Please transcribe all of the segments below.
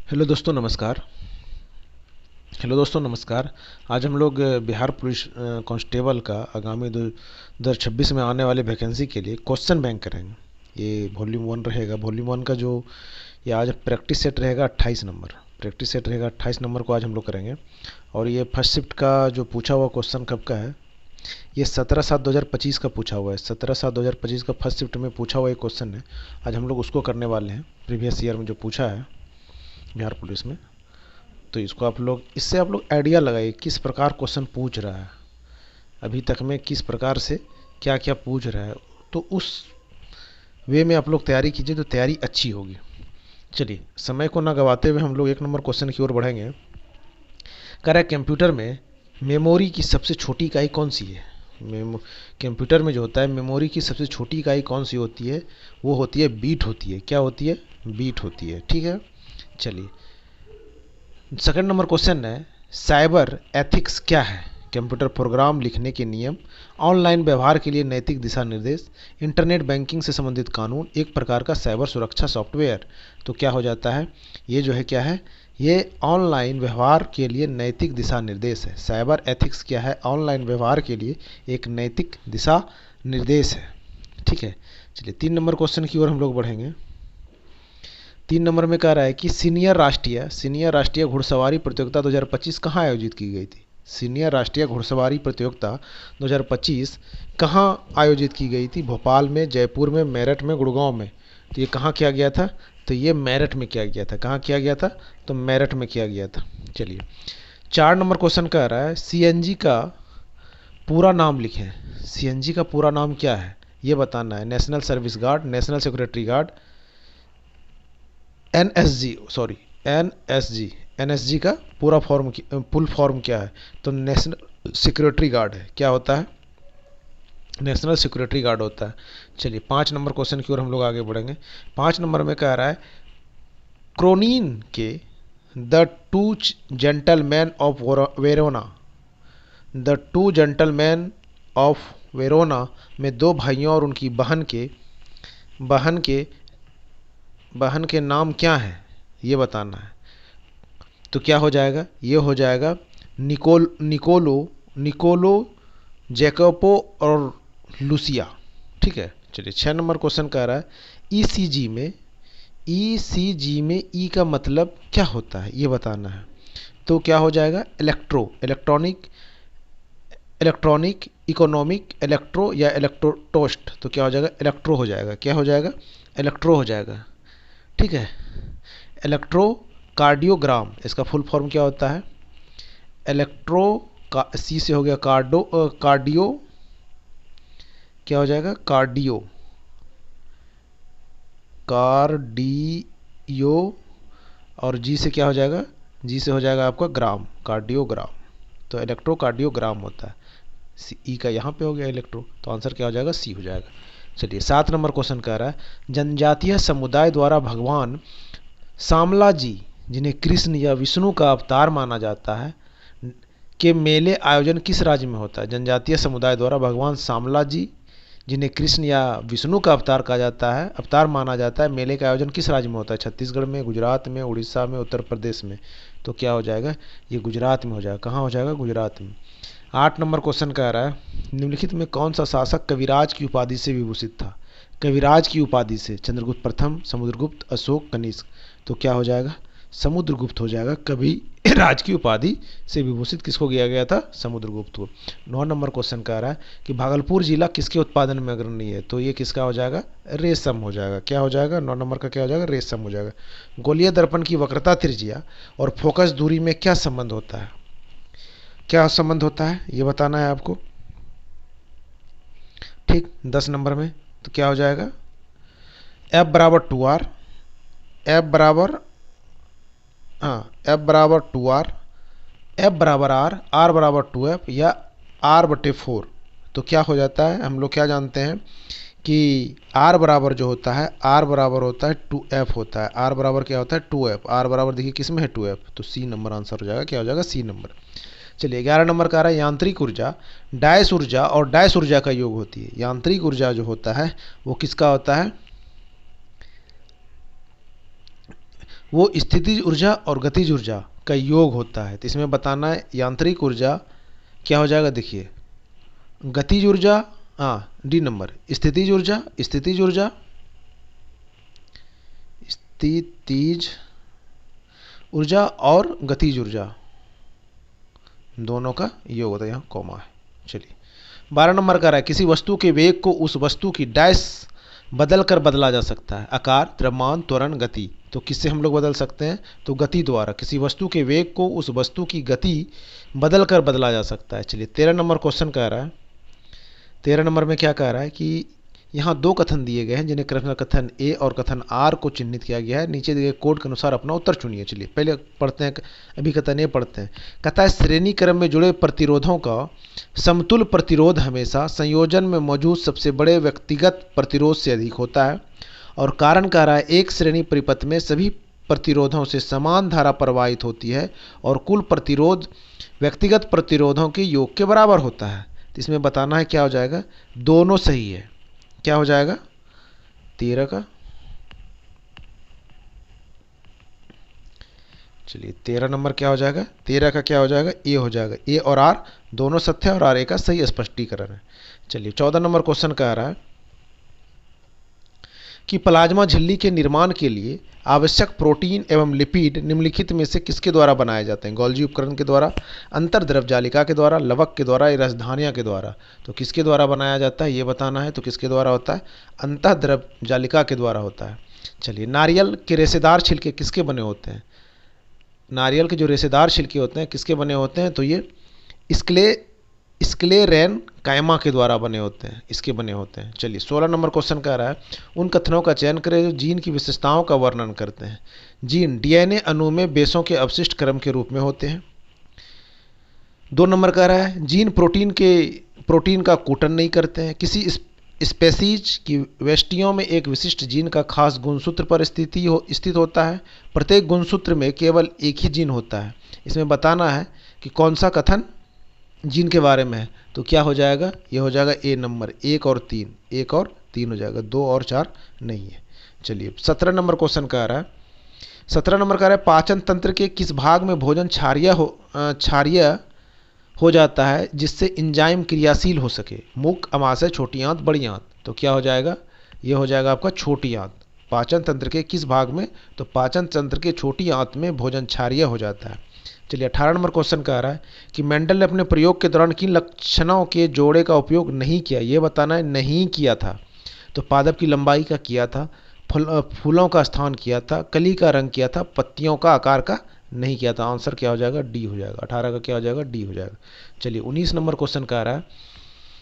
Hello दोस्तों नमस्कार। आज हम लोग बिहार पुलिस कांस्टेबल का आगामी 2026 में आने वाले वैकेंसी के लिए क्वेश्चन बैंक करेंगे। ये वॉल्यूम 1 रहेगा। वॉल्यूम 1 का जो ये आज प्रैक्टिस सेट रहेगा 28 नंबर को आज हम लोग करेंगे। और ये फर्स्ट शिफ्ट का जो पूछा हुआ क्वेश्चन कब का है, ये 17/7/2025 का पूछा हुआ है। 17/7/2025 का फर्स्ट शिफ्ट में पूछा हुआ एक क्वेश्चन है। आज हम लोग उसको करने वाले हैं, प्रीवियस ईयर में जो पूछा है बिहार पुलिस में। तो इसको इससे आप लोग आइडिया लगाइए किस प्रकार क्वेश्चन पूछ रहा है, अभी तक में किस प्रकार से क्या क्या पूछ रहा है, तो उस वे में आप लोग तैयारी कीजिए तो तैयारी अच्छी होगी। चलिए समय को ना गवाते हुए हम लोग एक नंबर क्वेश्चन की ओर बढ़ेंगे। कह रहा है कंप्यूटर में मेमोरी की सबसे छोटी इकाई कौन सी है। कंप्यूटर में जो होता है मेमोरी की सबसे छोटी इकाई कौन सी होती है, वो होती है बीट होती है। क्या होती है? बीट होती है। ठीक है, चलिए सेकंड नंबर क्वेश्चन है साइबर एथिक्स क्या है। कंप्यूटर प्रोग्राम लिखने के नियम, ऑनलाइन व्यवहार के लिए नैतिक दिशा निर्देश, इंटरनेट बैंकिंग से संबंधित कानून, एक प्रकार का साइबर सुरक्षा सॉफ्टवेयर। तो क्या हो जाता है, ये जो है क्या है, ये ऑनलाइन व्यवहार के लिए नैतिक दिशा निर्देश है। साइबर एथिक्स क्या है? ऑनलाइन व्यवहार के लिए एक नैतिक दिशा निर्देश है। ठीक है, चलिए 3 नंबर क्वेश्चन की ओर हम लोग बढ़ेंगे। 3 नंबर में कह रहा है कि सीनियर राष्ट्रीय घुड़सवारी प्रतियोगिता 2025 कहाँ आयोजित की गई थी। सीनियर राष्ट्रीय घुड़सवारी प्रतियोगिता 2025 कहाँ आयोजित की गई थी? भोपाल में, जयपुर में, मेरठ में, गुड़गांव में। तो ये कहाँ किया गया था? तो ये मेरठ में किया गया था। कहाँ किया गया था? तो मेरठ में किया गया था। चलिए 4 नंबर क्वेश्चन कह रहा है सीएनजी का पूरा नाम लिखें। सीएनजी का पूरा नाम क्या है ये बताना है। National service guard, national security guard, NSG का पूरा फुल फॉर्म क्या है? तो नेशनल सिक्योरिटी गार्ड है। क्या होता है? नेशनल सिक्योरिटी गार्ड होता है। चलिए 5 नंबर क्वेश्चन की ओर हम लोग आगे बढ़ेंगे। 5 नंबर में कह रहा है क्रोनीन के the two gentleman of Verona, the two gentleman of Verona में दो भाइयों और उनकी बहन के बहन के नाम क्या है ये बताना है। तो क्या हो जाएगा? ये हो जाएगा निकोलो, जैकोपो और लुसिया। ठीक है, चलिए 6 नंबर क्वेश्चन कह रहा है ईसीजी में ई का मतलब क्या होता है ये बताना है। तो क्या हो जाएगा? इलेक्ट्रॉनिक, इकोनॉमिक, इलेक्ट्रो या इलेक्ट्रोटोस्ट। तो क्या हो जाएगा? इलेक्ट्रो हो जाएगा। क्या हो जाएगा? इलेक्ट्रो हो जाएगा। ठीक है, इलेक्ट्रोकार्डियोग्राम इसका फुल फॉर्म क्या होता है? इलेक्ट्रो का सी से हो गया कार्डियो, क्या हो जाएगा? कार्डियो और जी से क्या हो जाएगा? जी से हो जाएगा आपका ग्राम, कार्डियोग्राम। तो इलेक्ट्रोकार्डियोग्राम होता है। ई का यहाँ पे हो गया इलेक्ट्रो, तो आंसर क्या हो जाएगा? सी हो जाएगा। चलिए 7 नंबर क्वेश्चन कह रहा है जनजातीय समुदाय द्वारा भगवान शामला जी, जिन्हें कृष्ण या विष्णु का अवतार माना जाता है, के मेले आयोजन किस राज्य में होता है। जनजातीय समुदाय द्वारा भगवान शामला जी, जिन्हें कृष्ण या विष्णु का अवतार माना जाता है, मेले का आयोजन किस राज्य में होता है? छत्तीसगढ़ में, गुजरात में, उड़ीसा में, उत्तर प्रदेश में। तो क्या हो जाएगा? ये गुजरात में हो जाएगा। कहाँ हो जाएगा? गुजरात में। 8 नंबर क्वेश्चन कह रहा है निम्नलिखित में कौन सा शासक कविराज की उपाधि से विभूषित था। कविराज की उपाधि से चंद्रगुप्त प्रथम, समुद्रगुप्त, अशोक, कनिष्क। तो क्या हो जाएगा? समुद्रगुप्त हो जाएगा। कवि राज की उपाधि से विभूषित किसको किया गया था? समुद्रगुप्त को। 9 नंबर क्वेश्चन कह रहा है कि भागलपुर जिला किसके उत्पादन में अग्रणी है। तो ये किसका हो जाएगा? रेशम हो जाएगा। क्या हो जाएगा? 9 नंबर का क्या हो जाएगा? रेशम हो जाएगा। गोलीय दर्पण की वक्रता, त्रिज्या और फोकस दूरी में क्या संबंध होता है? क्या संबंध होता है ये बताना है आपको। ठीक, 10 नंबर में तो क्या हो जाएगा? एफ बराबर 2r, एफ बराबर एफ बराबर 2r, एफ बराबर आर, आर बराबर 2f या r/4। तो क्या हो जाता है? हम लोग क्या जानते हैं कि r बराबर जो होता है, r बराबर होता है 2f होता है। r बराबर क्या होता है? 2f। r बराबर देखिए किस में है? 2f। तो सी नंबर आंसर हो जाएगा। क्या हो जाएगा? C number. चलिए 11 नंबर का आ रहा है यांत्रिक ऊर्जा डायस ऊर्जा और डायस ऊर्जा का योग होती है। यांत्रिक ऊर्जा जो होता है वो किसका होता है? वो स्थितिज ऊर्जा और गतिज ऊर्जा का योग होता है। तो इसमें बताना है यांत्रिक ऊर्जा क्या हो जाएगा, देखिए गतिज ऊर्जा, हाँ डी नंबर, स्थितिज ऊर्जा, स्थितिज ऊर्जा, स्थितिज ऊर्जा और गतिज ऊर्जा दोनों का योग होता है, यहाँ कॉमा है। चलिए 12 नंबर का रहा है, किसी वस्तु के वेग को उस वस्तु की डैश बदल कर बदला जा सकता है, आकार, द्रव्यमान, त्वरण, गति। तो किससे हम लोग बदल सकते हैं, तो गति द्वारा। किसी वस्तु के वेग को उस वस्तु की गति बदल कर बदला जा सकता है। चलिए 13 नंबर क्वेश्चन कह रहा है, 13 नंबर में क्या कह रहा है कि यहाँ दो कथन दिए गए हैं जिन्हें क्रमशः कथन ए और कथन आर को चिन्हित किया गया है। नीचे दिए गए कोड के अनुसार अपना उत्तर चुनिए। चलिए पहले पढ़ते हैं, अभी कथन ए पढ़ते हैं। कहता है श्रेणी क्रम में जुड़े प्रतिरोधों का समतुल्य प्रतिरोध हमेशा संयोजन में मौजूद सबसे बड़े व्यक्तिगत प्रतिरोध से अधिक होता है। और कारण कह रहा है एक श्रेणी परिपथ में सभी प्रतिरोधों से समान धारा प्रवाहित होती है और कुल प्रतिरोध व्यक्तिगत प्रतिरोधों के योग के बराबर होता है। तो इसमें बताना है क्या हो जाएगा, दोनों सही है। क्या हो जाएगा 13 का, चलिए 13 नंबर क्या हो जाएगा, 13 का क्या हो जाएगा, ए हो जाएगा। ए और आर दोनों सत्य है और आर ए का सही स्पष्टीकरण है। चलिए 14 नंबर क्वेश्चन कह रहा है कि प्लाज्मा झिल्ली के निर्माण के लिए आवश्यक प्रोटीन एवं लिपिड निम्नलिखित में से किसके द्वारा बनाए जाते हैं, गोल्जी उपकरण के द्वारा, अंतर्द्रव जालिका के द्वारा, लवक के द्वारा या रसधानिया के द्वारा। तो किसके द्वारा बनाया जाता है ये बताना है। तो किसके द्वारा होता है, अंतर्द्रव जालिका के द्वारा होता है। चलिए नारियल के रेशेदार छिलके किसके बने होते हैं, नारियल के जो रेशेदार छिलके होते हैं किसके बने होते हैं, तो ये स्क्लेरेन कायमा के द्वारा बने होते हैं, इसके बने होते हैं। चलिए 16 नंबर क्वेश्चन कह रहा है उन कथनों का चयन करें जो जीन की विशेषताओं का वर्णन करते हैं। जीन डीएनए अणु में बेसों के अवशिष्ट क्रम के रूप में होते हैं। 2 नंबर कह रहा है जीन प्रोटीन का कूटन नहीं करते हैं। किसी स्पेसीज की वेष्टियों में एक विशिष्ट जीन का खास गुणसूत्र पर स्थित होता है। प्रत्येक गुणसूत्र में केवल एक ही जीन होता है। इसमें बताना है कि कौन सा कथन जीन के बारे में है। तो क्या हो जाएगा, ये हो जाएगा ए नंबर, 1 और 3, 1 और 3 हो जाएगा, 2 और 4 नहीं है। चलिए 17 नंबर क्वेश्चन कह रहा है, 17 नंबर कह रहा है पाचन तंत्र के किस भाग में भोजन क्षारीय हो जाता है जिससे एंजाइम क्रियाशील हो सके, मुख, अमाशय, छोटी आंत, बड़ी आंत। तो क्या हो जाएगा, ये हो जाएगा आपका छोटी आंत। पाचन तंत्र के किस भाग में, तो पाचन तंत्र के छोटी आंत में भोजन क्षारीय हो जाता है। चलिए 18 नंबर क्वेश्चन कह रहा है कि मेंडल ने अपने प्रयोग के दौरान किन लक्षणों के जोड़े का उपयोग नहीं किया, ये बताना है। नहीं किया था तो पादप की लंबाई का किया था, फूलों का स्थान किया था, कली का रंग किया था, पत्तियों का आकार का नहीं किया था। आंसर क्या हो जाएगा, डी हो जाएगा। 18 का क्या हो जाएगा, डी हो जाएगा। चलिए 19 नंबर क्वेश्चन कह रहा है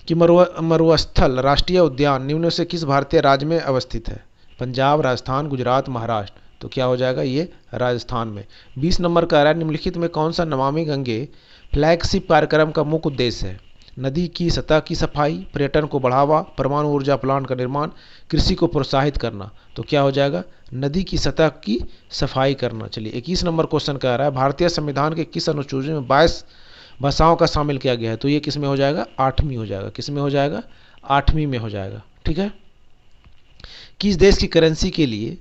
कि मरुस्थल राष्ट्रीय उद्यान निम्न से किस भारतीय राज्य में अवस्थित है, पंजाब, राजस्थान, गुजरात, महाराष्ट्र। तो क्या हो जाएगा, ये राजस्थान में। 20 नंबर का है निम्नलिखित में कौन सा नमामि गंगे फ्लैगशिप कार्यक्रम का मुख्य उद्देश्य है, नदी की सतह की सफाई, पर्यटन को बढ़ावा, परमाणु ऊर्जा प्लांट का निर्माण, कृषि को प्रोत्साहित करना। तो क्या हो जाएगा, नदी की सतह की सफाई करना। चलिए 21 नंबर क्वेश्चन कह रहा है भारतीय संविधान के किस अनुसूची में 22 भाषाओं का शामिल किया गया है। तो ये किस में हो जाएगा, 8वीं हो जाएगा। किस में हो जाएगा, 8वीं में हो जाएगा। ठीक है। किस देश की करेंसी के लिए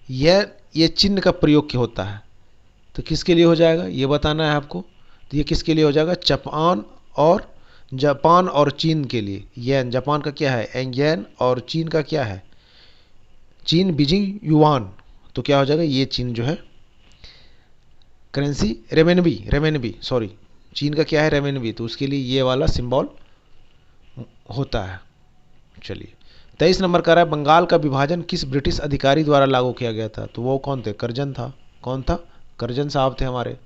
ये चिन्ह का प्रयोग क्या होता है, तो किसके लिए हो जाएगा ये बताना है आपको। तो ये किसके लिए हो जाएगा, जापान और चीन के लिए। येन जापान का क्या है, येन, और चीन का क्या है, चीन बीजिंग युआन। तो क्या हो जाएगा, ये चीन जो है करेंसी रेमेनबी सॉरी, चीन का क्या है, रेमेनबी। तो उसके लिए ये वाला सिंबल होता है। चलिए 23 नंबर का रहा है बंगाल का विभाजन किस ब्रिटिश अधिकारी द्वारा लागू किया गया था। तो वो कौन थे, कर्जन था। कौन था, कर्जन साहब थे हमारे,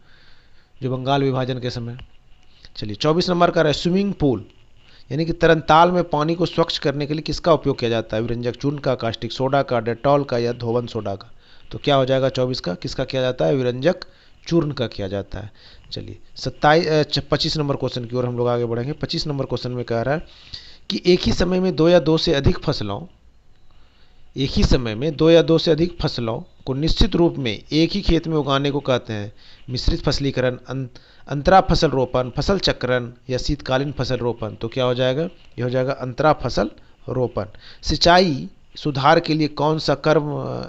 जो बंगाल विभाजन के समय। चलिए 24 नंबर का रहा है स्विमिंग पूल यानी कि तरनताल में पानी को स्वच्छ करने के लिए किसका उपयोग किया जाता है, विरंजक चूर्ण का, कास्टिक सोडा का, डेटॉल का, या धोवन सोडा का। तो क्या हो जाएगा 24 का, किसका किया जाता है, विरंजक चूर्ण का किया जाता है। चलिए 25 नंबर क्वेश्चन की ओर हम लोग आगे बढ़ेंगे। 25 नंबर क्वेश्चन में कह रहा है कि एक ही समय में 2 या 2 से अधिक फसलों को निश्चित रूप में एक ही खेत में उगाने को कहते हैं मिश्रित फसलीकरण, अंतरा फसल रोपण, फसल चक्रण, या शीतकालीन फसल रोपण। तो क्या हो जाएगा, ये हो जाएगा अंतरा फसल रोपण। सिंचाई सुधार के लिए कौन सा कर्म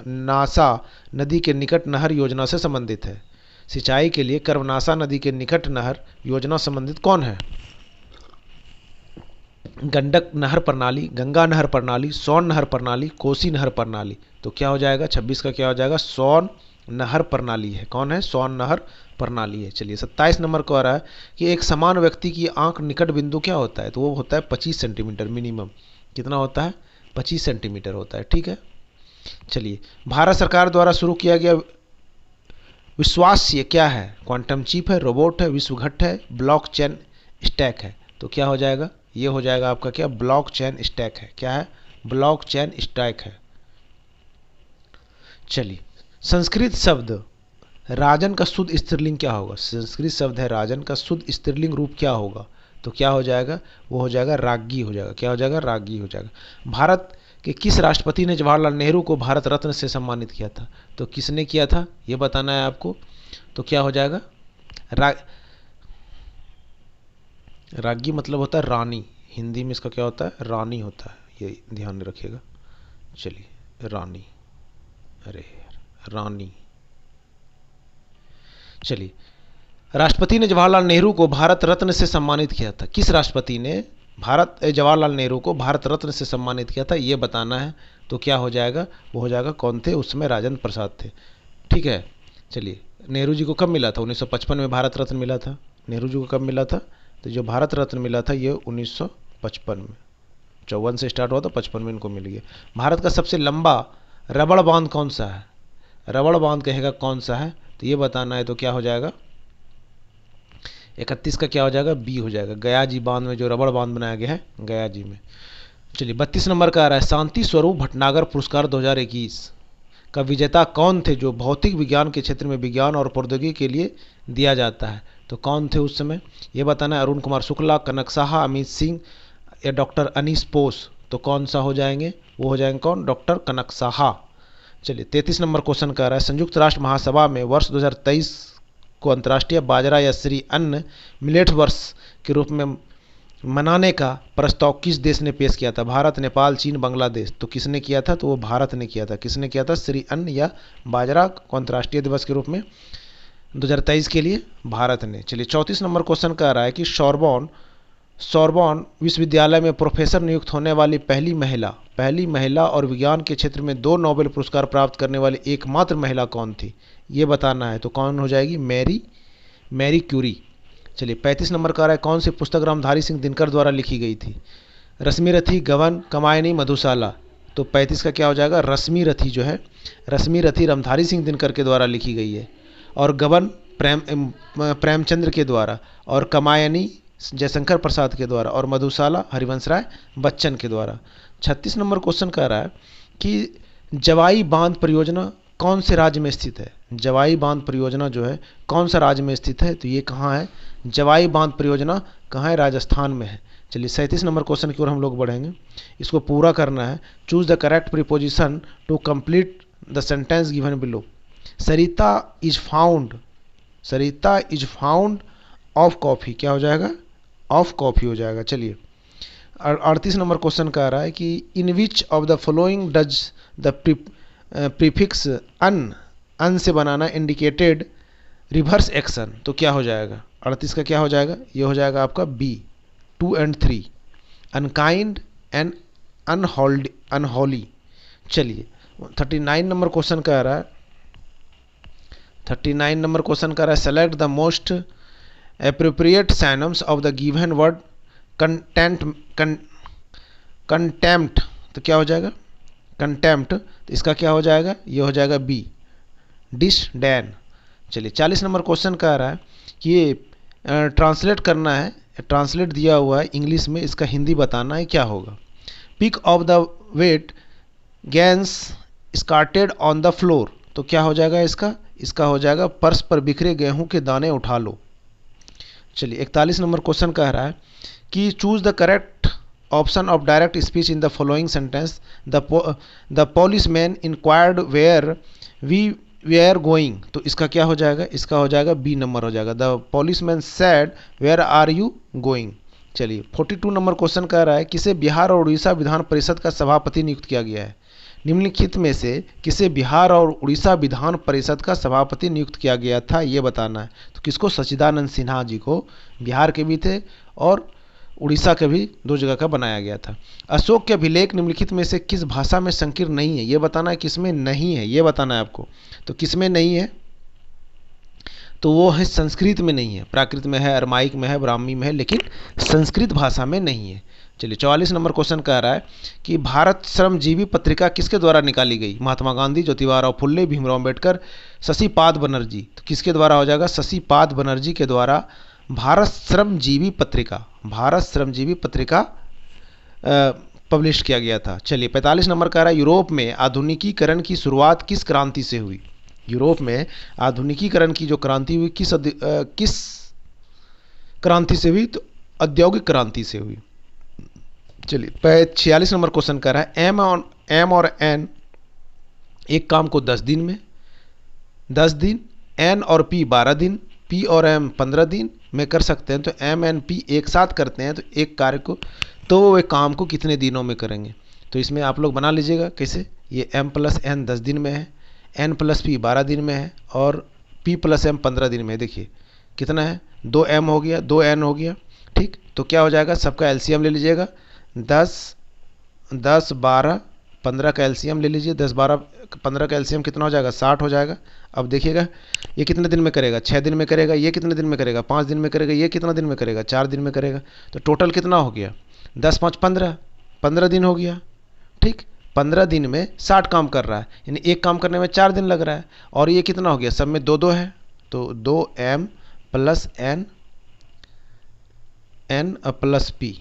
नासा नदी के निकट नहर योजना से संबंधित है? सिंचाई के लिए कर्मनासा नदी के निकट नहर योजना संबंधित कौन है? गंडक नहर प्रणाली, गंगा नहर प्रणाली, सोन नहर प्रणाली, कोसी नहर प्रणाली। तो क्या हो जाएगा 26 का क्या हो जाएगा? सोन नहर प्रणाली है। कौन है? सोन नहर प्रणाली है। चलिए 27 नंबर को आ रहा है कि एक समान व्यक्ति की आंख निकट बिंदु क्या होता है? तो वो होता है 25 सेंटीमीटर मिनिमम। कितना होता है? 25 सेंटीमीटर होता है। ठीक है। चलिए भारत सरकार द्वारा शुरू किया गया विश्वास्य क्या है? क्वांटम चिप है, रोबोट है, विश्वघट है, ब्लॉक चेन स्टैक है। तो क्या हो जाएगा? ये हो जाएगा आपका क्या? ब्लॉक चेन स्टैक है। क्या है? ब्लॉक चेन स्टैक है। चलिए संस्कृत शब्द राजन का शुद्ध स्त्रीलिंग क्या होगा? संस्कृत शब्द है राजन का शुद्ध स्त्रीलिंग रूप क्या होगा? तो क्या हो जाएगा? वो हो जाएगा राज्ञी हो जाएगा। क्या हो जाएगा? राज्ञी हो जाएगा। भारत के किस राष्ट्रपति ने जवाहरलाल नेहरू को भारत रत्न से सम्मानित किया था? तो किसने किया था ये बताना है आपको। तो क्या हो जाएगा? राज्ञी मतलब होता है रानी। हिंदी में इसका क्या होता है? रानी होता है। ये ध्यान में रखिएगा। चलिए रानी, अरे यार रानी। चलिए राष्ट्रपति ने जवाहरलाल नेहरू को भारत रत्न से सम्मानित किया था। किस राष्ट्रपति ने जवाहरलाल नेहरू को भारत रत्न से सम्मानित किया था ये बताना है। तो क्या हो जाएगा? वो हो जाएगा कौन थे? उसमें राजेंद्र प्रसाद थे। ठीक है। चलिए नेहरू जी को कब मिला था? 1955 में भारत रत्न मिला था। नेहरू जी को कब मिला था? तो जो भारत रत्न मिला था ये 1955 में। 54 से स्टार्ट हुआ था, 55 में इनको मिल गया। भारत का सबसे लंबा रबड़ बांध कौन सा है? रबड़ बांध कहेगा कौन सा है? तो ये बताना है। तो क्या हो जाएगा? 31 का क्या हो जाएगा? बी हो जाएगा। गया जी बांध में जो रबड़ बांध बनाया गया है गया जी में। चलिए 32 नंबर का आ रहा है शांति स्वरूप भटनागर पुरस्कार 2021 का विजेता कौन थे? जो भौतिक विज्ञान के क्षेत्र में विज्ञान और प्रौद्योगिकी के लिए दिया जाता है। तो कौन थे उस समय ये बताना है। अरुण कुमार शुक्ला, कनक साहा, अमित सिंह या डॉक्टर अनीस बोस। तो कौन सा हो जाएंगे? वो हो जाएंगे कौन? डॉक्टर कनक साहा। चलिए 33 नंबर क्वेश्चन का रहा है संयुक्त राष्ट्र महासभा में वर्ष 2023 को अंतर्राष्ट्रीय बाजरा या श्री अन्न मिलेट वर्ष के रूप में मनाने का प्रस्ताव किस देश ने पेश किया था? भारत, नेपाल, चीन, बांग्लादेश। तो किसने किया था? तो वो भारत ने किया था। किसने किया था? श्री अन्न या बाजरा को अंतर्राष्ट्रीय दिवस के रूप में 2023 के लिए भारत ने। चलिए 34 नंबर क्वेश्चन का रहा है कि सोरबॉन विश्वविद्यालय में प्रोफेसर नियुक्त होने वाली पहली महिला और विज्ञान के क्षेत्र में 2 नोबेल पुरस्कार प्राप्त करने वाली एकमात्र महिला कौन थी ये बताना है। तो कौन हो जाएगी? Marie Curie. चलिए 35 नंबर का रहा है कौन सी पुस्तक रामधारी सिंह दिनकर द्वारा लिखी गई थी? रश्मिरथी, गबन, कामायनी, मधुशाला। तो 35 का क्या हो जाएगा? रश्मिरथी जो है रश्मिरथी रामधारी सिंह दिनकर के द्वारा लिखी गई है और गबन प्रेमचंद्र के द्वारा और कामायनी जयशंकर प्रसाद के द्वारा और मधुशाला हरिवंश राय बच्चन के द्वारा। 36 नंबर क्वेश्चन कह रहा है कि जवाई बांध परियोजना कौन से राज्य में स्थित है? जवाई बांध परियोजना जो है कौन सा राज्य में स्थित है? तो ये कहाँ है? जवाई बांध परियोजना कहाँ है? राजस्थान में है। चलिए 37 नंबर क्वेश्चन की ओर हम लोग बढ़ेंगे। इसको पूरा करना है। Choose the correct preposition to complete the sentence given below. Sarita is found of coffee. क्या हो जाएगा? ऑफ कॉफ़ी हो जाएगा। चलिए 38 नंबर क्वेश्चन का आ रहा है कि in which of the following does the prefix un से बनाना इंडिकेटेड रिवर्स एक्शन। तो क्या हो जाएगा? 38 का क्या हो जाएगा? ये हो जाएगा आपका B 2 and 3 unkind and unholy. चलिए 39 नंबर क्वेश्चन का आ रहा है 39 नंबर क्वेश्चन का रहा है select the most appropriate synonyms of the given word contempt। तो क्या हो जाएगा? contempt। तो इसका क्या हो जाएगा? ये हो जाएगा बी disdain। चलिए 40 नंबर क्वेश्चन का आ रहा है कि ये ट्रांसलेट करना है। ट्रांसलेट दिया हुआ है इंग्लिश में, इसका हिंदी बताना है क्या होगा। Pick off the wheat grains scattered on the floor. तो क्या हो जाएगा इसका? इसका हो जाएगा फर्श पर बिखरे गेहूं के दाने उठा लो। चलिए 41 नंबर क्वेश्चन कह रहा है कि choose the correct option of direct speech in the following sentence. The policeman inquired where we are going. तो इसका क्या हो जाएगा? इसका हो जाएगा बी नंबर हो जाएगा। The policeman said where are you going. चलिए 42 नंबर क्वेश्चन कह रहा है किसे बिहार और उड़ीसा विधान परिषद का सभापति नियुक्त किया गया है? निम्नलिखित में से किसे बिहार और उड़ीसा विधान परिषद का सभापति नियुक्त किया गया था, ये बताना है। तो किसको? सच्चिदानंद सिन्हा जी को बिहार के भी थे और उड़ीसा के भी 2 जगह का बनाया गया था। अशोक के अभिलेख निम्नलिखित में से किस भाषा में संकीर्ण नहीं है, ये बताना है। किसमें नहीं है ये बताना है आपको। तो किसमें नहीं है? तो वो है संस्कृत में नहीं है, प्राकृत में है, अरमाइक में है, ब्राह्मी में है, लेकिन संस्कृत भाषा में नहीं है। चलिए 44 नंबर क्वेश्चन कह रहा है कि भारत श्रमजीवी पत्रिका किसके द्वारा निकाली गई? महात्मा गांधी, ज्योतिबा फुल्ले, भीमराव अम्बेडकर, शशिपाद बनर्जी। तो किसके द्वारा हो जाएगा? शशिपाद बनर्जी के द्वारा भारत श्रमजीवी पत्रिका पब्लिश किया गया था। चलिए 45 नंबर कह रहा है यूरोप में आधुनिकीकरण की शुरुआत किस क्रांति से हुई? यूरोप में आधुनिकीकरण की जो क्रांति हुई किस क्रांति से हुई? तो औद्योगिक क्रांति से हुई। चलिए 46 नंबर क्वेश्चन कर रहा है एम और एन एक काम को 10 दिन में, 10 दिन, एन और पी 12 दिन, पी और एम 15 दिन में कर सकते हैं। तो एम एन पी एक साथ करते हैं तो एक कार्य को, तो वो एक काम को कितने दिनों में करेंगे? तो इसमें आप लोग बना लीजिएगा कैसे। ये एम प्लस एन 10 दिन में है, एन प्लस पी 12 दिन में है और पी प्लस एम 15 दिन में है। देखिए कितना है, 2 एम हो गया, 2 एन हो गया। ठीक, तो क्या हो जाएगा? सबका एलसीएम ले लीजिएगा। 10 12 15 का एलसीएम ले लीजिए। 10 12 15 का एलसीएम कितना हो जाएगा? 60 हो जाएगा। अब देखिएगा ये कितने दिन में करेगा? 6 दिन में करेगा। ये कितने दिन में करेगा? 5 दिन में करेगा। ये कितना दिन में करेगा? 4 दिन में करेगा। तो टोटल कितना हो गया? 10 5 15, 15 दिन हो गया। ठीक, 15 दिन में 60 काम कर रहा है, यानी एक काम करने में 4 दिन लग रहा है। और ये कितना हो गया? सब में 2 2 है, तो 2m plus N plus P.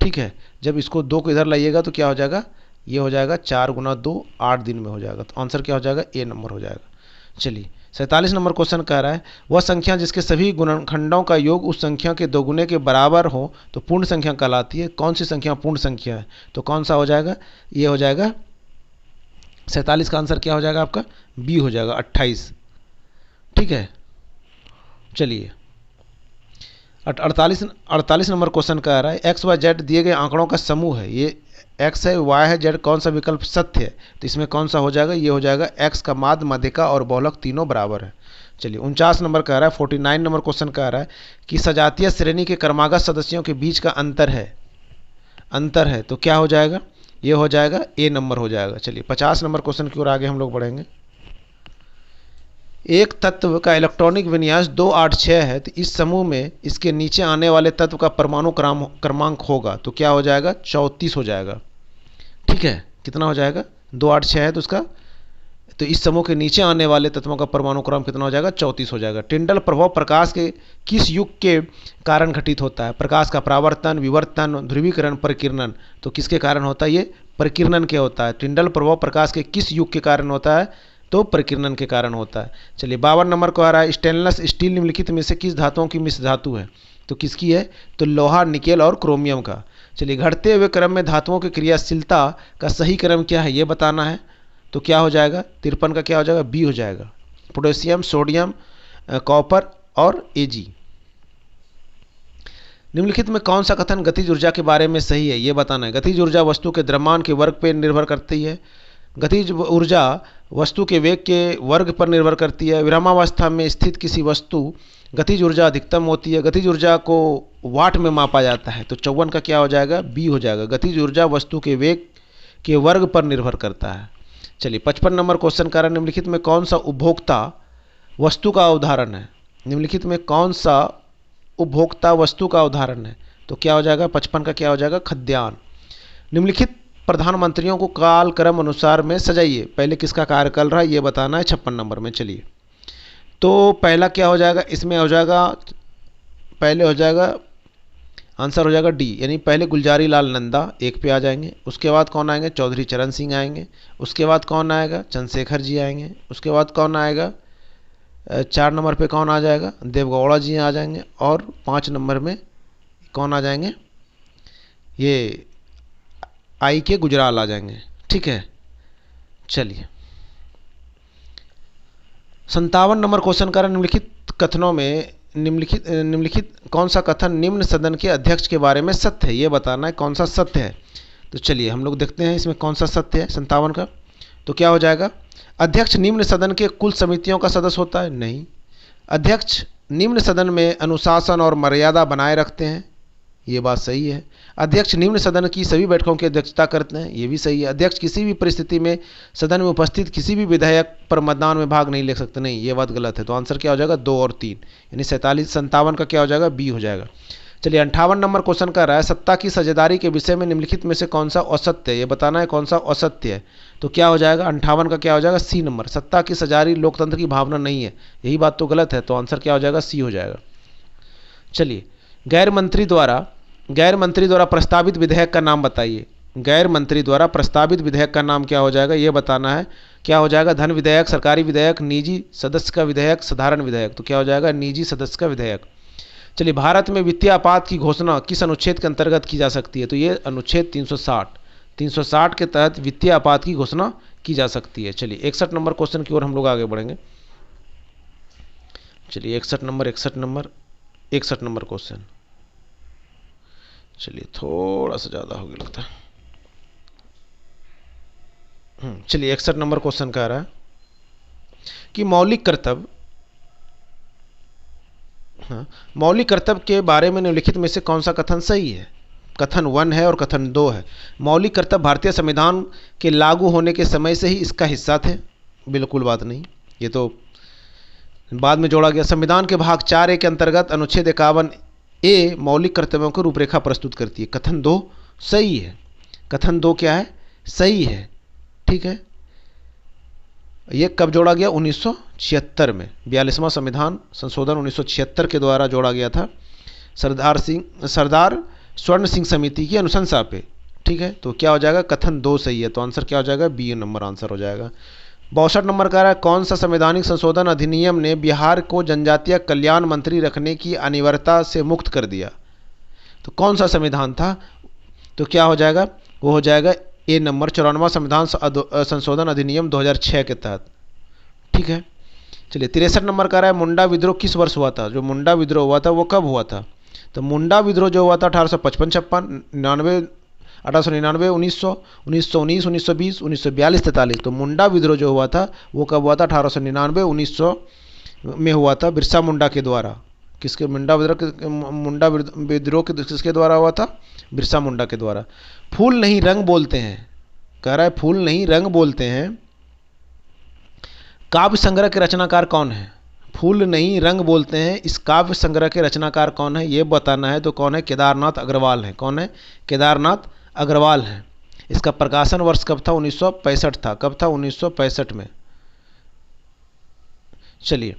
ठीक है, जब इसको 2 को इधर लाइएगा तो क्या हो जाएगा? ये हो जाएगा 4 गुना 2 8 दिन में हो जाएगा। तो आंसर क्या हो जाएगा? ए नंबर हो जाएगा। चलिए 47 नंबर क्वेश्चन कह रहा है वह संख्या जिसके सभी गुणनखंडों का योग उस संख्या के दोगुने के बराबर हो तो पूर्ण संख्या कहलाती है। कौन सी संख्या पूर्ण संख्या है? तो कौन सा हो जाएगा? ये हो जाएगा 47 का आंसर क्या हो जाएगा आपका? बी हो जाएगा 28। ठीक है, चलिए 48 नंबर क्वेश्चन कह रहा है एक्स व जेड दिए गए आंकड़ों का समूह है। ये एक्स है, वाई है, जेड, कौन सा विकल्प सत्य है? तो इसमें कौन सा हो जाएगा? ये हो जाएगा एक्स का माध्य, माध्यिका और बहुलक तीनों बराबर है। चलिए 49 नंबर कह रहा है 49 नंबर क्वेश्चन कह रहा है कि सजातीय श्रेणी के क्रमागत सदस्यों के बीच का अंतर है। तो क्या हो जाएगा? ये हो जाएगा ए नंबर हो जाएगा। चलिए 50 नंबर क्वेश्चन की ओर आगे हम लोग बढ़ेंगे। एक तत्व का इलेक्ट्रॉनिक विन्यास 2 8 6 है तो इस समूह में इसके नीचे आने वाले तत्व का परमाणु क्रमांक होगा। तो क्या हो जाएगा? 34 हो जाएगा। ठीक है, कितना हो जाएगा? 2 8 6 है तो उसका, तो इस समूह के नीचे आने वाले तत्वों का परमाणु क्रम कितना हो जाएगा? 34 हो जाएगा। टिंडल प्रभाव प्रकाश के किस युग के कारण घटित होता है? प्रकाश का परावर्तन, विवर्तन, ध्रुवीकरण, परिकिरणन। तो किसके कारण होता है? ये परिकिरणन के होता है। टिंडल प्रभाव प्रकाश के किस युग के कारण होता है? तो परिकिरणन के कारण होता है। चलिए 52 नंबर को आ रहा है स्टेनलेस स्टील निम्नलिखित में से किस धातुओं की मिश्र धातु है? तो किसकी है? तो लोहा, निकेल और क्रोमियम का। चलिए घटते हुए क्रम में धातुओं की क्रियाशीलता का सही क्रम क्या है ये बताना है। तो क्या हो जाएगा? 53 का क्या हो जाएगा? बी हो जाएगा। पोटेशियम, सोडियम, कॉपर और एजी। निम्नलिखित में कौन सा कथन गतिज ऊर्जा के बारे में सही है ये बताना है। गतिज ऊर्जा वस्तु के द्रव्यमान के वर्ग पर निर्भर करती है। गतिज ऊर्जा वस्तु के वेग के वर्ग पर निर्भर करती है। विरामावस्था में स्थित किसी वस्तु गतिज ऊर्जा अधिकतम होती है। गतिज ऊर्जा को वाट में मापा जाता है। तो 54 का क्या हो जाएगा? बी हो जाएगा। गतिज ऊर्जा वस्तु के वेग के वर्ग पर निर्भर करता है। चलिए 55 नंबर क्वेश्चन का निम्नलिखित में कौन सा उपभोक्ता वस्तु का उदाहरण है? निम्नलिखित में कौन सा उपभोक्ता वस्तु का उदाहरण है? तो क्या हो जाएगा? 55 का क्या हो जाएगा? खाद्यान्न। निम्नलिखित प्रधानमंत्रियों को कालक्रम अनुसार में सजाइए। पहले किसका कार्यकाल रहा ये बताना है 56 नंबर में। चलिए तो पहला क्या हो जाएगा? इसमें हो जाएगा, पहले हो जाएगा आंसर हो जाएगा डी, यानी पहले गुलजारी लाल नंदा एक पे आ जाएंगे। उसके बाद कौन आएंगे? चौधरी चरण सिंह आएंगे। उसके बाद कौन आएगा? चंद्रशेखर जी आएंगे। उसके बाद कौन आएगा? 4 नंबर पे कौन आ जाएगा? देवगौड़ा जी आ जाएंगे। और 5 नंबर में कौन आ जाएंगे? ये आई के गुजराल आ जाएंगे। ठीक है, चलिए 57 नंबर क्वेश्चन का निम्नलिखित कथनों में निम्नलिखित कौन सा कथन निम्न सदन के अध्यक्ष के बारे में सत्य है ये बताना है। कौन सा सत्य है? तो चलिए हम लोग देखते हैं इसमें कौन सा सत्य है। 57 का तो क्या हो जाएगा? अध्यक्ष निम्न सदन के कुल समितियों का सदस्य होता है? नहीं। अध्यक्ष निम्न सदन में अनुशासन और मर्यादा बनाए रखते हैं? ये बात सही है। अध्यक्ष निम्न सदन की सभी बैठकों की अध्यक्षता करते हैं? ये भी सही है। अध्यक्ष किसी भी परिस्थिति में सदन में उपस्थित किसी भी विधायक पर मतदान में भाग नहीं ले सकते? नहीं, ये बात गलत है। तो आंसर क्या हो जाएगा? 2 और 3, यानी 47 57 का क्या हो जाएगा? बी हो जाएगा। चलिए 58 नंबर क्वेश्चन का रहा है, सत्ता की साझेदारी के विषय में निम्नलिखित में से कौन सा असत्य है? ये बताना है कौन सा असत्य है। तो क्या हो जाएगा? 58 का क्या हो जाएगा? C number. सत्ता की साझेदारी लोकतंत्र की भावना नहीं है, यही बात तो गलत है। तो आंसर क्या हो जाएगा? सी हो जाएगा। चलिए गैर मंत्री द्वारा प्रस्तावित विधेयक का नाम बताइए। गैर मंत्री द्वारा प्रस्तावित विधेयक का नाम क्या हो जाएगा? ये बताना है। क्या हो जाएगा? धन विधेयक, सरकारी विधेयक, निजी सदस्य का विधेयक, साधारण विधेयक। तो क्या हो जाएगा? निजी सदस्य का विधेयक। चलिए भारत में वित्तीय आपात की घोषणा किस अनुच्छेद के अंतर्गत की जा सकती है? तो ये अनुच्छेद 360 के तहत वित्तीय आपात की घोषणा की जा सकती है। चलिए 61 नंबर क्वेश्चन की ओर हम लोग आगे बढ़ेंगे। चलिए 61 नंबर क्वेश्चन। चलिए थोड़ा सा ज़्यादा हो गया लगता है। चलिए 61 नंबर क्वेश्चन कह रहा है कि मौलिक कर्तव्य के बारे में निम्नलिखित में से कौन सा कथन सही है? कथन 1 है और कथन 2 है। मौलिक कर्तव्य भारतीय संविधान के लागू होने के समय से ही इसका हिस्सा थे? बिल्कुल बात नहीं, ये तो बाद में जोड़ा गया। संविधान के भाग 4A के अंतर्गत अनुच्छेद 51A मौलिक कर्तव्यों को रूपरेखा प्रस्तुत करती है। कथन 2 सही है। कथन 2 क्या है? सही है। ठीक है, ये कब जोड़ा गया? 1976 में। 42वां संविधान संशोधन 1976 के द्वारा जोड़ा गया था, सरदार स्वर्ण सिंह समिति की अनुशंसा पे। ठीक है, तो क्या हो जाएगा? कथन 2 सही है। तो आंसर क्या हो जाएगा? बी नंबर आंसर हो जाएगा। 62 नंबर का रहा है, कौन सा संवैधानिक संशोधन अधिनियम ने बिहार को जनजातीय कल्याण मंत्री रखने की अनिवार्यता से मुक्त कर दिया? तो कौन सा संविधान था? तो क्या हो जाएगा? वो हो जाएगा ए नंबर, 94वां संविधान संशोधन अधिनियम 2006 के तहत। ठीक है, चलिए 63 नंबर का रहा है, मुंडा विद्रोह किस वर्ष हुआ था? जो मुंडा विद्रोह हुआ था वो कब हुआ था? तो मुंडा विद्रोह जो हुआ था 1855, 56, 1899, 1900, 1919, 1920, 1942, 43। तो मुंडा विद्रोह जो हुआ था वो कब हुआ था? 1899, 1900 में हुआ था, बिरसा मुंडा के द्वारा। किसके? मुंडा विद्रोह किसके द्वारा हुआ था? बिरसा मुंडा के द्वारा। फूल नहीं रंग बोलते हैं, कह रहा है फूल नहीं रंग बोलते हैं, काव्य संग्रह के रचनाकार कौन है? फूल नहीं रंग बोलते हैं, इस काव्य संग्रह के रचनाकार कौन है ये बताना है। तो कौन है? केदारनाथ अग्रवाल है। कौन है? केदारनाथ अग्रवाल है। इसका प्रकाशन वर्ष कब था? 1965 था। कब था? 1965 में। चलिए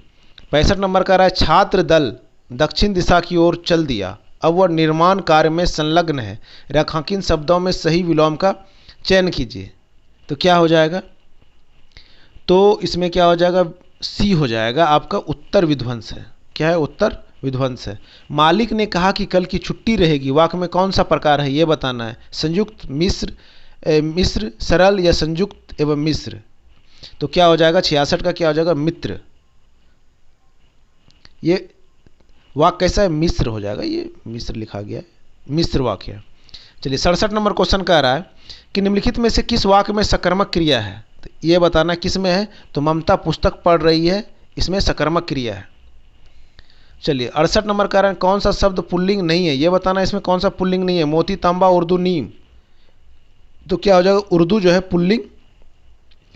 65 नंबर का रहा है, छात्र दल दक्षिण दिशा की ओर चल दिया, अब वह निर्माण कार्य में संलग्न है, रेखांकित शब्दों में सही विलोम का चयन कीजिए। तो क्या हो जाएगा? तो इसमें क्या हो जाएगा? सी हो जाएगा आपका, उत्तर विध्वंस है। क्या है? उत्तर विध्वंस है। मालिक ने कहा कि कल की छुट्टी रहेगी, वाक्य में कौन सा प्रकार है ये बताना है। संयुक्त, मिश्र, सरल या संयुक्त एवं मिश्र। तो क्या हो जाएगा? 66 का क्या हो जाएगा? मित्र। ये वाक्य कैसा है? मिश्र हो जाएगा, ये मिश्र लिखा गया है, मिश्र वाक्य है। चलिए 67 नंबर क्वेश्चन कह रहा है कि निम्नलिखित में से किस वाक्य में सकर्मक क्रिया है? तो ये बताना किस में है। तो ममता पुस्तक पढ़ रही है, इसमें सकर्मक क्रिया है। चलिए 68 नंबर कह रहे हैं, कौन सा शब्द पुल्लिंग नहीं है ये बताना, इसमें कौन सा पुल्लिंग नहीं है। मोती, तांबा, उर्दू, नीम। तो क्या हो जाएगा? उर्दू जो है पुल्लिंग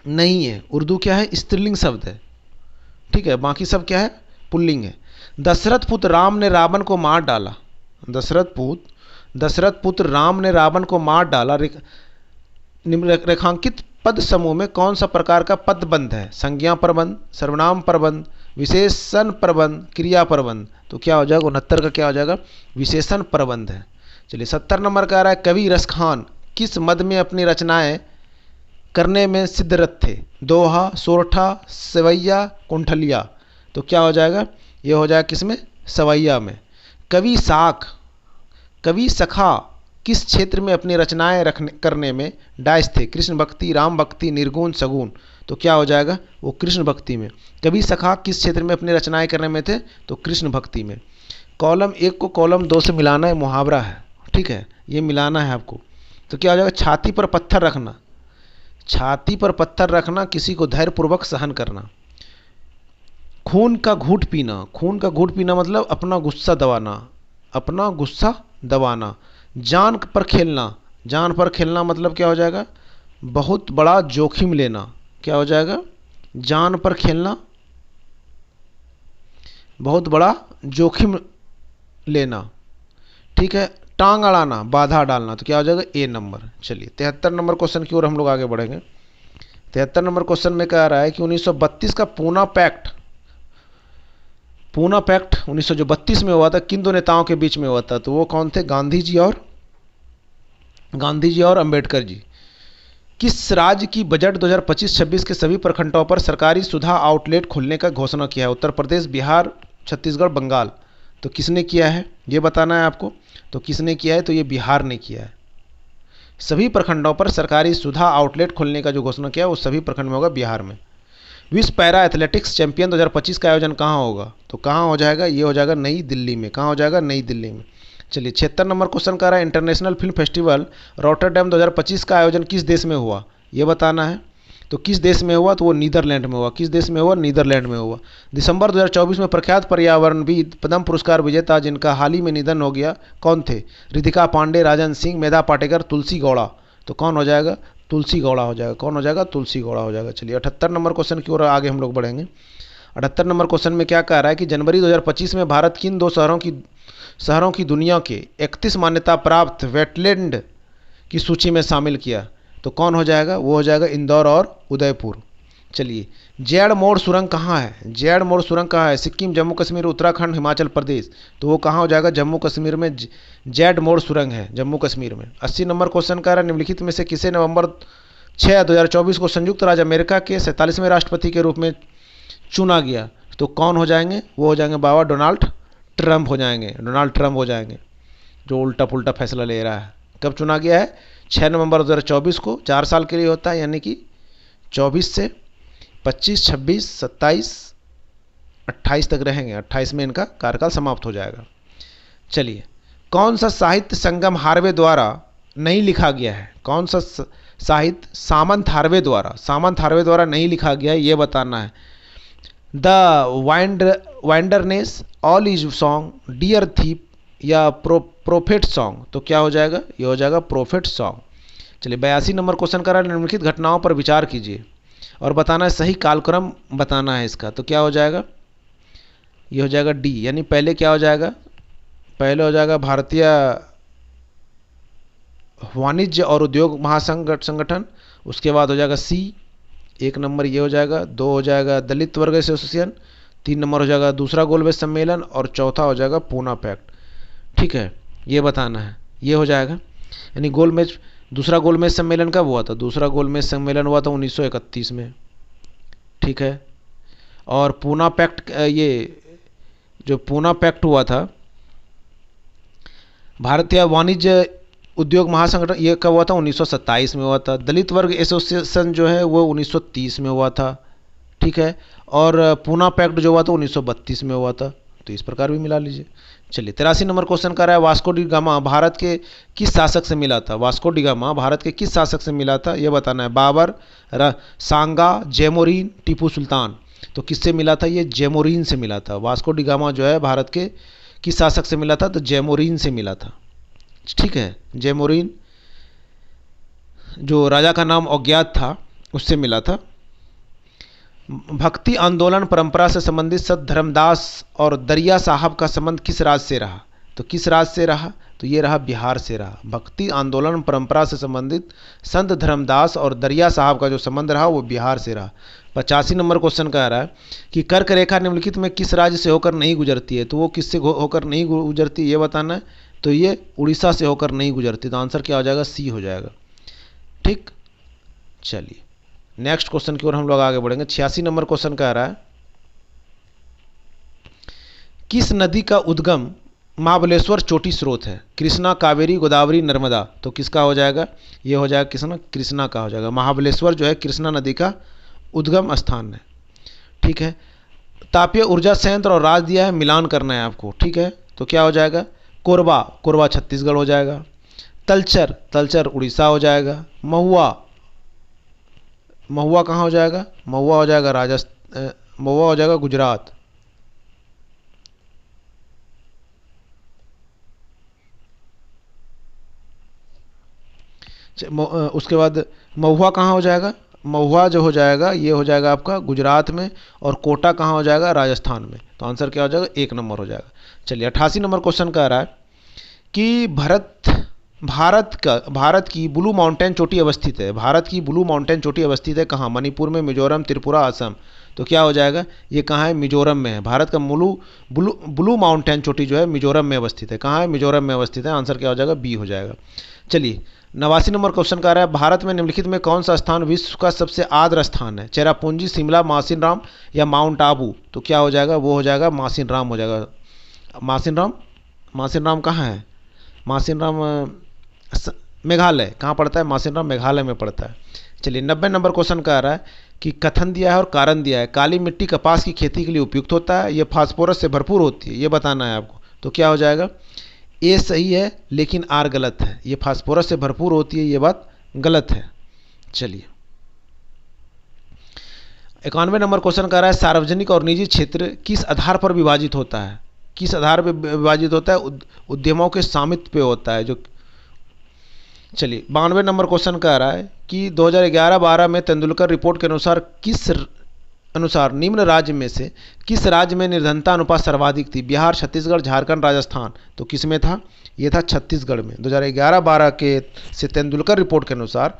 नहीं है, उर्दू क्या है? स्त्रीलिंग शब्द है। ठीक है, बाकी सब क्या है? पुल्लिंग है। दशरथ पुत्र राम ने रावण को मार डाला। दशरथ पुत्र राम ने रावण को मार डाला। रेखांकित पद समूह में कौन सा प्रकार का पदबंध है? संज्ञा प्रबंध, सर्वनाम प्रबंध, विशेषण प्रबंध, क्रिया प्रबंध। तो क्या हो जाएगा? 69 का क्या हो जाएगा? विशेषण प्रबंध है। चलिए 70 नंबर का आ रहा है, कवि रसखान किस मद में अपनी रचनाएं करने में सिद्धरत थे? दोहा, सोरठा, सवैया, कुंठलिया। तो क्या हो जाएगा? ये हो जाएगा किसमें? सवैया में। कवि सखा किस क्षेत्र में अपनी रचनाएं करने में डायस थे? कृष्ण भक्ति, राम भक्ति, निर्गुण, सगुण। तो क्या हो जाएगा? वो कृष्ण भक्ति में। कवि सखा किस क्षेत्र में अपनी रचनाएं करने में थे? तो कृष्ण भक्ति में। कॉलम 1 को कॉलम 2 से मिलाना है, मुहावरा है। ठीक है, ये मिलाना है आपको। तो क्या हो जाएगा? छाती पर पत्थर रखना। छाती पर पत्थर रखना, किसी को धैर्यपूर्वक सहन करना। खून का घूंट पीना, खून का घूंट पीना मतलब अपना गुस्सा दबाना, अपना गुस्सा दबाना। जान पर खेलना, जान पर खेलना मतलब क्या हो जाएगा, बहुत बड़ा जोखिम लेना। क्या हो जाएगा, जान पर खेलना, बहुत बड़ा जोखिम लेना। ठीक है। टांग अड़ाना, बाधा डालना, तो क्या हो जाएगा ए नंबर। चलिए 73 नंबर क्वेश्चन की ओर हम लोग आगे बढ़ेंगे। 73 नंबर क्वेश्चन में कह रहा है कि 1932 का पूना पैक्ट, पूना पैक्ट 1932 में हुआ था, किन दो नेताओं के बीच में हुआ था, तो वो कौन थे, गांधी जी और अंबेडकर जी। किस राज्य की बजट 2025-26 के सभी प्रखंडों पर सरकारी सुधा आउटलेट खोलने का घोषणा किया है, उत्तर प्रदेश, बिहार, छत्तीसगढ़, बंगाल। तो किसने किया है ये बताना है आपको। तो किसने किया है, तो ये बिहार ने किया है। सभी प्रखंडों पर सरकारी सुधा आउटलेट खोलने का जो घोषणा किया है वो सभी प्रखंड में होगा, बिहार में। विश्व पैरा एथलेटिक्स चैंपियन 2025 का आयोजन कहाँ होगा, तो कहाँ हो जाएगा, ये हो जाएगा नई दिल्ली में। कहाँ हो जाएगा, नई दिल्ली में। चलिए 76 नंबर क्वेश्चन कर रहा है, इंटरनेशनल फिल्म फेस्टिवल रॉटरडैम 2025 का आयोजन किस देश में हुआ, ये बताना है। तो किस देश में हुआ, तो वो नीदरलैंड में हुआ। किस देश में हुआ, नीदरलैंड में हुआ। दिसंबर 2024 में प्रख्यात पर्यावरणविद, पद्म पुरस्कार विजेता जिनका हाल ही में निधन हो गया, कौन थे, रितिका पांडे, राजन सिंह, मेधा पाटेकर, तुलसी गौड़ा। तो कौन हो जाएगा, तुलसी गौड़ा हो जाएगा। कौन हो जाएगा, तुलसी गौड़ा हो जाएगा। चलिए 78 नंबर क्वेश्चन की ओर आगे हम लोग बढ़ेंगे। 78 नंबर क्वेश्चन में क्या कह रहा है कि जनवरी 2025 में भारत किन दो शहरों की दुनिया के 31 मान्यता प्राप्त वेटलैंड की सूची में शामिल किया, तो कौन हो जाएगा, वो हो जाएगा इंदौर और उदयपुर। चलिए जैड मोड़ सुरंग कहाँ है, जैड मोड़ सुरंग कहाँ है, सिक्किम, जम्मू कश्मीर, उत्तराखंड, हिमाचल प्रदेश। तो वो कहाँ हो जाएगा, जम्मू कश्मीर में जैड मोड़ सुरंग है, जम्मू कश्मीर में। 80 नंबर क्वेश्चन का निम्नलिखित में से किसे नवंबर 6, 2024 को संयुक्त राज्य अमेरिका के 47वें राष्ट्रपति के रूप में चुना गया, तो कौन हो जाएंगे, वो हो जाएंगे बाबा डोनाल्ड ट्रंप हो जाएंगे, डोनाल्ड ट्रंप हो जाएंगे, जो उल्टा पुल्टा फैसला ले रहा है। कब चुना गया है, 6 नवंबर 2024 को। 4 साल के लिए होता है, यानी कि 24 से 25, 26, 27, 28 तक रहेंगे। 28 में इनका कार्यकाल समाप्त हो जाएगा। चलिए कौन सा साहित्य संगम हार्वे द्वारा नहीं लिखा गया है, कौन सा साहित्य सामंत हार्वे द्वारा नहीं लिखा गया है, ये बताना है। The wilderness, all is song, dear thief या प्रोफेट सॉन्ग। तो क्या हो जाएगा, ये हो जाएगा प्रोफेट सॉन्ग। चलिए 82 नंबर क्वेश्चन करा, निम्नलिखित घटनाओं पर विचार कीजिए और बताना है, सही कालक्रम बताना है इसका। तो क्या हो जाएगा, ये हो जाएगा डी, यानी पहले क्या हो जाएगा, पहले हो जाएगा भारतीय वाणिज्य और उद्योग महासंगठन, उसके बाद हो जाएगा सी, 1 नंबर ये हो जाएगा, 2 हो जाएगा दलित वर्ग एसोसिएशन, 3 नंबर हो जाएगा दूसरा गोलमेज सम्मेलन और चौथा हो जाएगा पूना पैक्ट। ठीक है, ये बताना है, ये हो जाएगा। यानी गोलमेज, दूसरा गोलमेज सम्मेलन कब हुआ था, दूसरा गोलमेज सम्मेलन हुआ था 1931 में। ठीक है, और पूना पैक्ट, ये जो पूना पैक्ट हुआ था भारतीय वाणिज्य उद्योग महासंगठन, ये कब हुआ था, 1927 में हुआ था। दलित वर्ग एसोसिएशन जो है वो 1930 में हुआ था। ठीक है, और पूना पैक्ट जो हुआ था 1932 में हुआ था। तो इस प्रकार भी मिला लीजिए। चलिए 83 नंबर क्वेश्चन कर रहा है, वास्को डी गामा भारत के किस शासक से मिला था, वास्को डी गामा भारत के किस शासक से मिला था, यह बताना है। बाबर, सांगा, जैमोरिन, टीपू सुल्तान। तो किससे मिला था, ये जैमोरिन से मिला था। वास्को डी गामा जो है भारत के किस शासक से मिला था, तो जैमोरिन से मिला था। ठीक है, जैमोरिन जो राजा का नाम अज्ञात था उससे मिला था। भक्ति आंदोलन परंपरा से संबंधित संत धर्मदास और दरिया साहब का संबंध किस राज्य से रहा, तो किस राज्य से रहा, तो ये रहा बिहार से रहा। भक्ति आंदोलन परंपरा से संबंधित संत धर्मदास और दरिया साहब का जो संबंध रहा वो बिहार से रहा। 85 नंबर क्वेश्चन कह रहा है कि कर्क रेखा निम्नलिखित में किस राज्य से होकर नहीं गुजरती है, तो वो किससे होकर नहीं गुजरती ये बताना है। तो ये उड़ीसा से होकर नहीं गुजरती, तो आंसर क्या हो जाएगा, सी हो जाएगा। ठीक, चलिए नेक्स्ट क्वेश्चन की ओर हम लोग आगे बढ़ेंगे। 86 नंबर क्वेश्चन कह रहा है किस नदी का उद्गम महाबलेश्वर चोटी स्रोत है, कृष्णा, कावेरी, गोदावरी, नर्मदा। तो किसका हो जाएगा, ये हो जाएगा कृष्णा का हो जाएगा। महाबलेश्वर जो है कृष्णा नदी का उद्गम स्थान है। ठीक है, तापीय ऊर्जा संयंत्र और राज्य दिया है, मिलान करना है आपको। ठीक है, तो क्या हो जाएगा, कोरबा, कोरबा छत्तीसगढ़ हो जाएगा। तलचर, तलचर उड़ीसा हो जाएगा। महुआ, महुआ कहाँ हो जाएगा? महुआ हो जाएगा महुआ हो जाएगा गुजरात। उसके बाद महुआ कहाँ हो जाएगा? महुआ जो हो जाएगा ये हो जाएगा आपका गुजरात में, और कोटा कहाँ हो जाएगा? राजस्थान में। तो आंसर क्या हो जाएगा? 1 नंबर हो जाएगा। चलिए 88 नंबर क्वेश्चन कह रहा है कि भारत की ब्लू माउंटेन चोटी अवस्थित है। भारत की ब्लू माउंटेन चोटी अवस्थित है कहाँ? मणिपुर में, मिजोरम, त्रिपुरा, असम। तो क्या हो जाएगा? ये कहाँ है? मिजोरम में है। भारत का ब्लू माउंटेन चोटी जो है मिजोरम में अवस्थित है। कहाँ है? मिजोरम में अवस्थित है। आंसर क्या हो जाएगा? बी हो जाएगा। चलिए 89 नंबर क्वेश्चन का रहा है, भारत में निम्नलिखित में कौन सा स्थान विश्व का सबसे आर्द्र स्थान है? चेरापूंजी, शिमला, मासिन राम या माउंट आबू? तो क्या हो जाएगा? वो हो जाएगा मासिन राम हो जाएगा। मासिन राम, मासिन राम कहाँ है? मासिन राम मेघालय। कहाँ पड़ता है? मासिन राम मेघालय में पड़ता है। चलिए 90 नंबर क्वेश्चन का आ रहा है कि कथन दिया है और कारण दिया है, काली मिट्टी कपास की खेती के लिए उपयुक्त होता है, ये फास्फोरस से भरपूर होती है, ये बताना है आपको। तो क्या हो जाएगा? ए सही है लेकिन आर गलत है। ये फास्फोरस से भरपूर होती है, ये बात गलत है। चलिए 91 नंबर क्वेश्चन कर रहा है, सार्वजनिक और निजी क्षेत्र किस आधार पर विभाजित होता है? किस आधार पर विभाजित होता है? उद्यमों के स्वामित्व पे होता है जो। चलिए 92 नंबर क्वेश्चन कह रहा है कि 2011-12 में तेंदुलकर रिपोर्ट के अनुसार निम्न राज्य में से किस राज्य में निर्धनता अनुपात सर्वाधिक थी? बिहार, छत्तीसगढ़, झारखंड, राजस्थान। तो किस में था? ये था छत्तीसगढ़ में। 2011-12 के से तेंदुलकर रिपोर्ट के अनुसार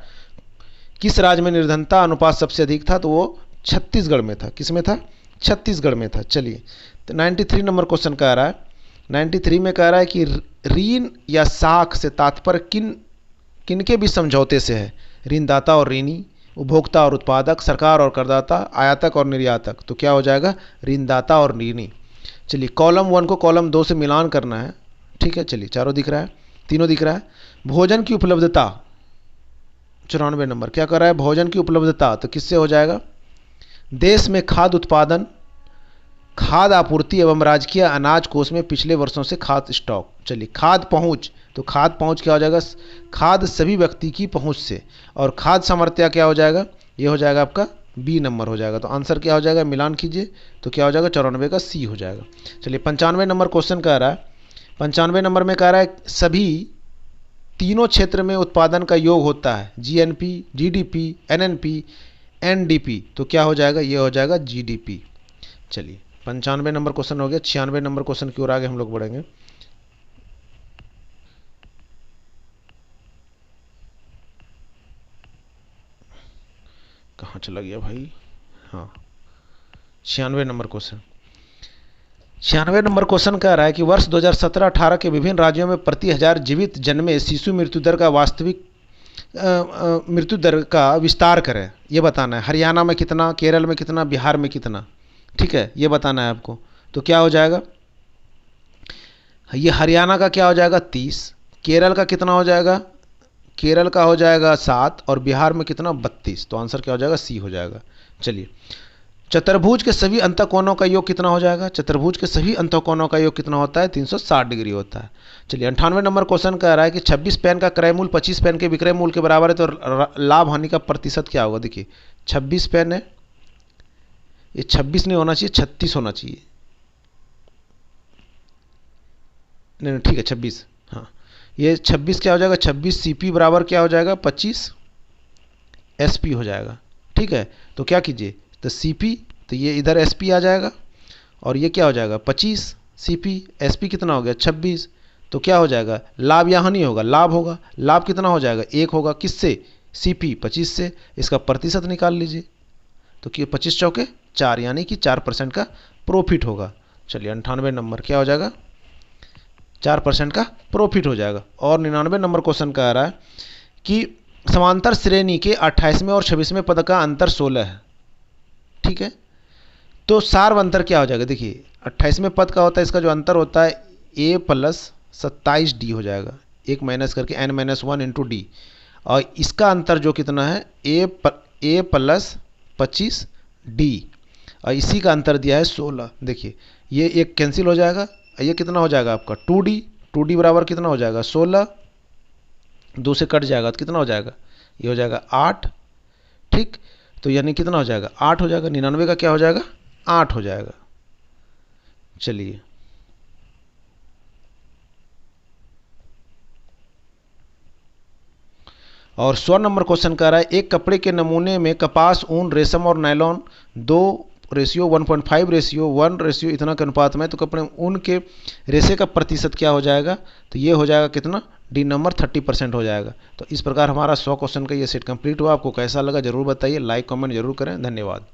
किस राज्य में निर्धनता अनुपात सबसे अधिक था? तो वो छत्तीसगढ़ में था। किस में था? छत्तीसगढ़ में था। चलिए तो 93 नंबर क्वेश्चन कह रहा है, 93 में कह रहा है कि ऋण या साख से तात्पर्य किनके भी समझौते से है? ऋणदाता और ऋणी, उपभोक्ता और उत्पादक, सरकार और करदाता, आयातक और निर्यातक। तो क्या हो जाएगा? ऋणदाता और ऋणी। चलिए कॉलम 1 को कॉलम 2 से मिलान करना है। ठीक है, चलिए चारों दिख रहा है, तीनों दिख रहा है। भोजन की उपलब्धता 94 नंबर क्या कर रहा है? भोजन की उपलब्धता। तो किससे हो जाएगा? देश में खाद्य उत्पादन, खाद्य आपूर्ति एवं राजकीय अनाज कोष में पिछले वर्षों से खाद्य स्टॉक। चलिए खाद्य पहुंच, तो खाद्य पहुंच क्या हो जाएगा? खाद्य सभी व्यक्ति की पहुंच से। और खाद्य सामर्थ्य क्या हो जाएगा? ये हो जाएगा आपका बी नंबर हो जाएगा। तो आंसर क्या हो जाएगा? मिलान कीजिए तो क्या हो जाएगा? 94 का सी हो जाएगा। चलिए 95 नंबर क्वेश्चन कह रहा है, 95 नंबर में कह रहा है सभी तीनों क्षेत्र में उत्पादन का योग होता है, जीएनपी, जीडीपी, एनएनपी, एनडीपी। तो क्या हो जाएगा? ये हो जाएगा जीडीपी। चलिए 95 नंबर क्वेश्चन हो गया। 96 नंबर क्वेश्चन की ओर आगे हम लोग बढ़ेंगे। कहाँ चला गया भाई? हाँ 96 नंबर क्वेश्चन। 96 नंबर क्वेश्चन कह रहा है कि वर्ष 2017-18 के विभिन्न राज्यों में प्रति 1000 जीवित जन्मे शिशु मृत्यु दर का वास्तविक मृत्यु दर का विस्तार करें, ये बताना है। हरियाणा में कितना, केरल में कितना, बिहार में कितना। ठीक है, ये बताना है आपको। तो क्या हो जाएगा? ये हरियाणा का क्या हो जाएगा? 30। केरल का कितना हो जाएगा? केरल का हो जाएगा 7 और बिहार में कितना? 32। तो आंसर क्या हो जाएगा? सी हो जाएगा। चलिए चतुर्भुज के सभी अंतःकोणों का योग कितना हो जाएगा? चतुर्भुज के सभी अंतःकोणों का योग कितना होता है? 360 डिग्री होता है। चलिए 98 नंबर क्वेश्चन कह रहा है कि 26 पेन का क्रय मूल्य 25 पेन के विक्रय मूल्य के बराबर है, तो लाभ हानि का प्रतिशत क्या होगा? देखिए 26 पेन है, ये 26 नहीं होना चाहिए, 36 होना चाहिए। नहीं ठीक है 26। हाँ ये 26 क्या हो जाएगा? 26 सीपी बराबर क्या हो जाएगा? 25 एसपी हो जाएगा। ठीक है, तो क्या कीजिए, तो सीपी, तो ये इधर एसपी आ जाएगा और ये क्या हो जाएगा? 25 सीपी, एसपी कितना हो गया? 26। तो क्या हो जाएगा? लाभ या हानि होगा? लाभ होगा। लाभ कितना हो जाएगा? 1 होगा। किससे? सीपी 25 से। इसका प्रतिशत निकाल लीजिए, तो कि 25 चौके 4 यानी कि 4% का प्रॉफिट होगा। चलिए 98 नंबर क्या हो जाएगा? 4% का प्रॉफिट हो जाएगा। और 99 नंबर क्वेश्चन कह रहा है कि समांतर श्रेणी के 28वें और 26वें पद का अंतर 16 है। ठीक है, तो सार्व अंतर क्या हो जाएगा? देखिए 28वें पद का होता है, इसका जो अंतर होता है a + 27d हो जाएगा, एक माइनस करके n-1 इंटू डी। और इसका अंतर जो कितना है? a + 25d, और इसी का अंतर दिया है 16। देखिए ये एक कैंसिल हो जाएगा, ये कितना हो जाएगा आपका? 2d। 2d बराबर कितना हो जाएगा? 16। 2 से कट जाएगा तो कितना हो जाएगा? ये हो जाएगा 8। ठीक, तो यानी कितना हो जाएगा, 8 हो जाएगा। 99 का क्या हो जाएगा, 8 हो जाएगा। चलिए और 100 नंबर क्वेश्चन कह रहा है एक कपड़े के नमूने में कपास, ऊन, रेशम और नायलॉन 2:1, 1.5:1 रेशियो इतना के अनुपात में, तो कपड़े ऊन के रेशे का प्रतिशत क्या हो जाएगा, तो ये हो जाएगा कितना, डी नंबर 30% हो जाएगा। तो इस प्रकार हमारा 100 क्वेश्चन का ये सेट कंप्लीट हुआ। आपको कैसा लगा जरूर बताइए, लाइक कमेंट जरूर करें। धन्यवाद।